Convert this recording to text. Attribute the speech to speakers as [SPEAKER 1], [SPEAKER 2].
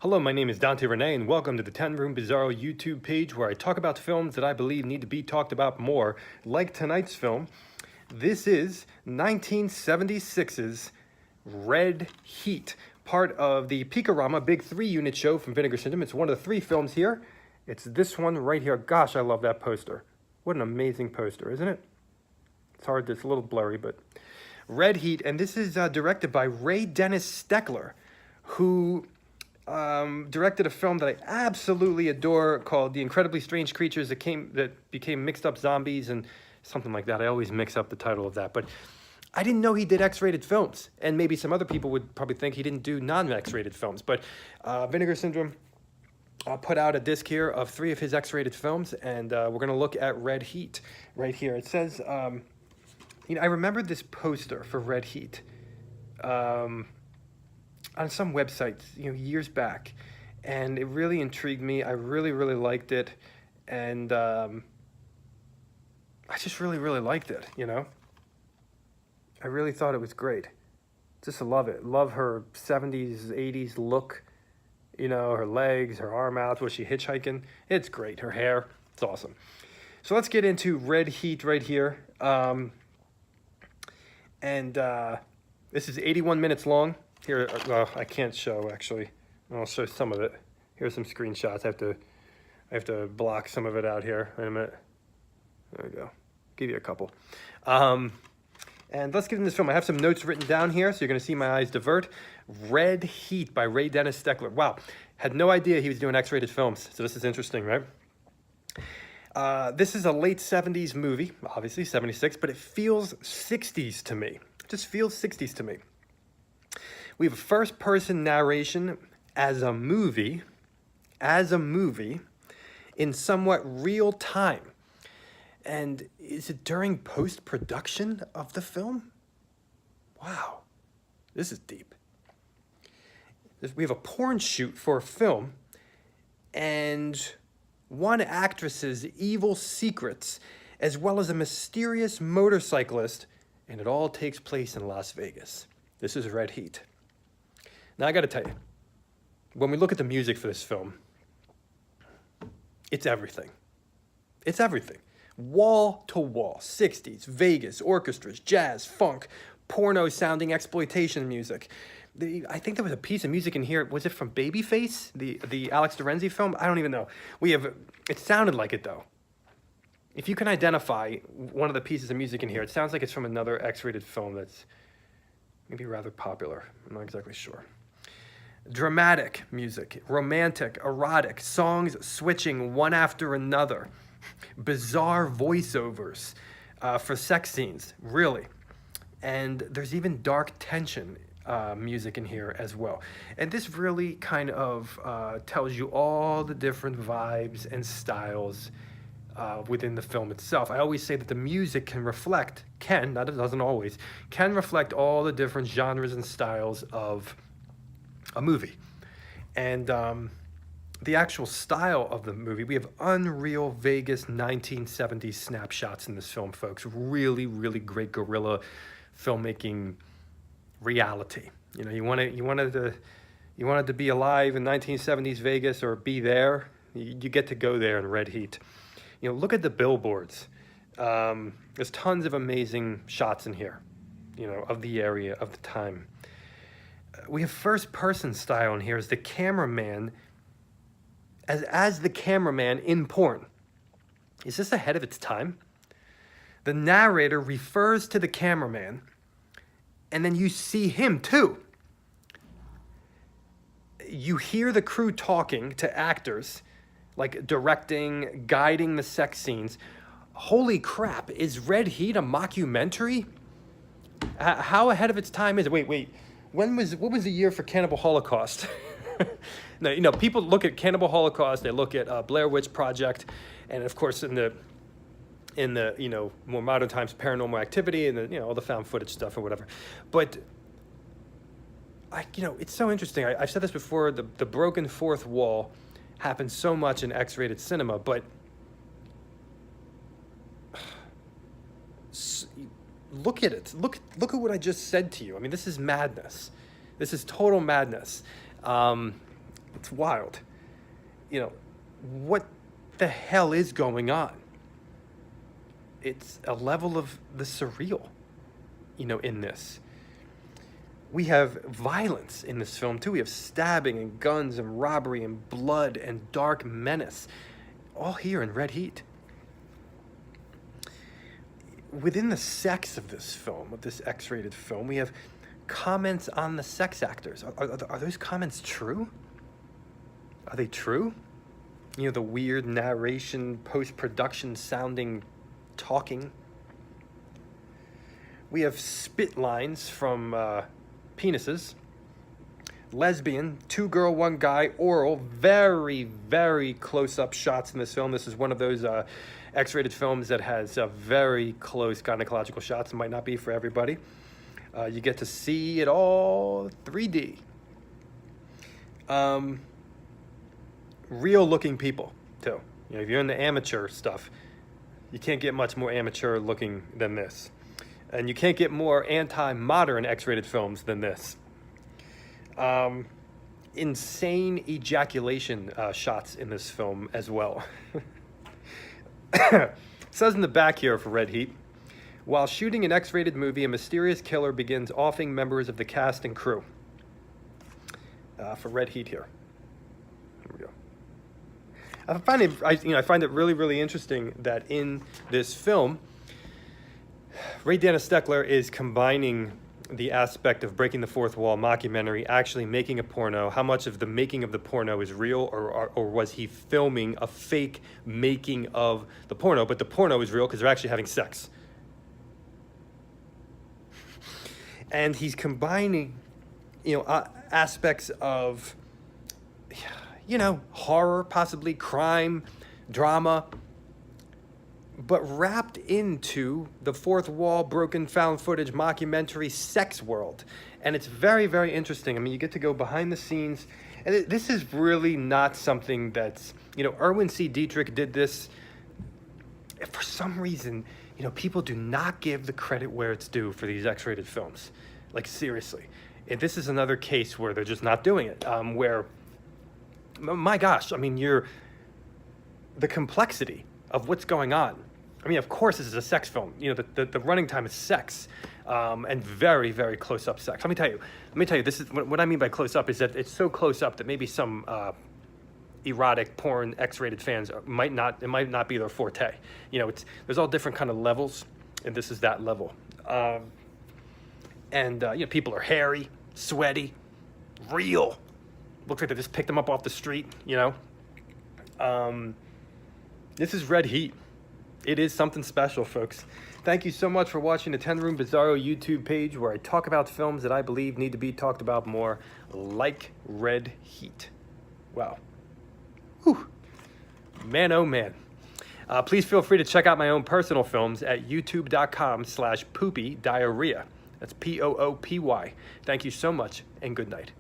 [SPEAKER 1] Hello, my name is Dante Renee, and welcome to the 10 Room Bizarro YouTube page where I talk about films that I believe need to be talked about more, like tonight's film. This is 1976's Red Heat, part of the Picorama Big 3-unit show from Vinegar Syndrome. It's one of the 3 films here. It's this one right here. Gosh, I love that poster. What an amazing poster, isn't it? It's hard, it's a little blurry, but Red Heat, and this is directed by Ray Dennis Steckler, who directed a film that I absolutely adore called The Incredibly Strange Creatures that became Mixed Up Zombies and something like that. I always mix up the title of that, but I didn't know he did X-rated films, and maybe some other people would probably think he didn't do non-X-rated films, but Vinegar Syndrome put out a disc here of 3 of his X-rated films, and we're going to look at Red Heat right here. It says, I remember this poster for Red Heat on some websites, years back, and it really intrigued me. I really, really liked it, and I just really, really liked it, I really thought it was great. Just love it. Love her 70s, 80s look, her legs, her arm out, was she hitchhiking? It's great. Her hair, it's awesome. So let's get into Red Heat right here. This is 81 minutes long. Here, I can't show, actually. I'll show some of it. Here's some screenshots. I have to block some of it out here. Wait a minute. There we go. Give you a couple. And let's get into this film. I have some notes written down here, so you're going to see my eyes divert. Red Heat by Ray Dennis Steckler. Wow. Had no idea he was doing X-rated films, so this is interesting, right? This is a late 70s movie, obviously, 76, but it feels 60s to me. It just feels 60s to me. We have a first-person narration as a movie, in somewhat real time. And is it during post-production of the film? Wow, this is deep. We have a porn shoot for a film, and one actress's evil secrets, as well as a mysterious motorcyclist, and it all takes place in Las Vegas. This is Red Heat. Now, I got to tell you, when we look at the music for this film, it's everything. It's everything. Wall to wall, 60s, Vegas, orchestras, jazz, funk, porno-sounding exploitation music. I think there was a piece of music in here. Was it from Babyface, the Alex Lorenzi film? I don't even know. It sounded like it, though. If you can identify one of the pieces of music in here, it sounds like it's from another X-rated film that's maybe rather popular. I'm not exactly sure. Dramatic music, romantic, erotic, songs switching one after another, bizarre voiceovers for sex scenes, really. And there's even dark tension music in here as well. And this really kind of tells you all the different vibes and styles within the film itself. I always say that the music can reflect, not it doesn't always, can reflect all the different genres and styles of a movie. And the actual style of the movie, we have unreal Vegas 1970s snapshots in this film, folks. Really, really great guerrilla filmmaking reality. You wanted to be alive in 1970s Vegas or be there, you get to go there in Red Heat. Look at the billboards. There's tons of amazing shots in here, of the area, of the time. We have first-person style in here as the cameraman, as the cameraman in porn. Is this ahead of its time? The narrator refers to the cameraman, and then you see him too. You hear the crew talking to actors, like directing, guiding the sex scenes. Holy crap, is Red Heat a mockumentary? How ahead of its time is it? Wait. What was the year for Cannibal Holocaust? No, people look at Cannibal Holocaust, they look at Blair Witch Project, and of course in the more modern times, Paranormal Activity and all the found footage stuff or whatever. But it's so interesting. I've said this before. The broken fourth wall happens so much in X-rated cinema, but look at it. Look at what I just said to you. I mean, this is madness. This is total madness. It's wild. You know, what the hell is going on? It's a level of the surreal, in this. We have violence in this film, too. We have stabbing and guns and robbery and blood and dark menace, all here in Red Heat. Within the sex of this film, of this X-rated film, we have comments on the sex actors. Are those comments true? Are they true? The weird narration, post-production sounding talking. We have spit lines from penises. Lesbian, 2 girl, 1 guy, oral, very, very close-up shots in this film. This is one of those X-rated films that has very close gynecological shots. It might not be for everybody. You get to see it all 3D. Real-looking people, too. If you're in the amateur stuff, you can't get much more amateur-looking than this. And you can't get more anti-modern X-rated films than this. Insane ejaculation shots in this film as well. It says in the back here for Red Heat, while shooting an X-rated movie, a mysterious killer begins offing members of the cast and crew. For Red Heat here. Here we go. I find it really, really interesting that in this film, Ray Dennis Steckler is combining the aspect of breaking the fourth wall mockumentary, actually making a porno. How much of the making of the porno is real, or was he filming a fake making of the porno? But the porno is real because they're actually having sex. And he's combining, aspects of, horror, possibly crime, drama, but wrapped into the fourth wall, broken found footage, mockumentary sex world. And it's very, very interesting. I mean, you get to go behind the scenes. And this is really not something that's, Erwin C. Dietrich did this. For some reason, people do not give the credit where it's due for these X-rated films. Like, seriously. This is another case where they're just not doing it. Where, my gosh, I mean, the complexity of what's going on. I mean, of course, this is a sex film. The running time is sex, and very, very close-up sex. Let me tell you. This is what I mean by close-up is that it's so close-up that maybe some erotic porn X-rated fans might not be their forte. There's all different kind of levels, and this is that level. People are hairy, sweaty, real. Looks like they just picked them up off the street. This is Red Heat. It is something special, folks. Thank you so much for watching the 10 Room Bizarro YouTube page where I talk about films that I believe need to be talked about more, like Red Heat. Wow. Whew. Man, oh man. Please feel free to check out my own personal films at youtube.com/poopy diarrhea. That's Poopy. Thank you so much, and good night.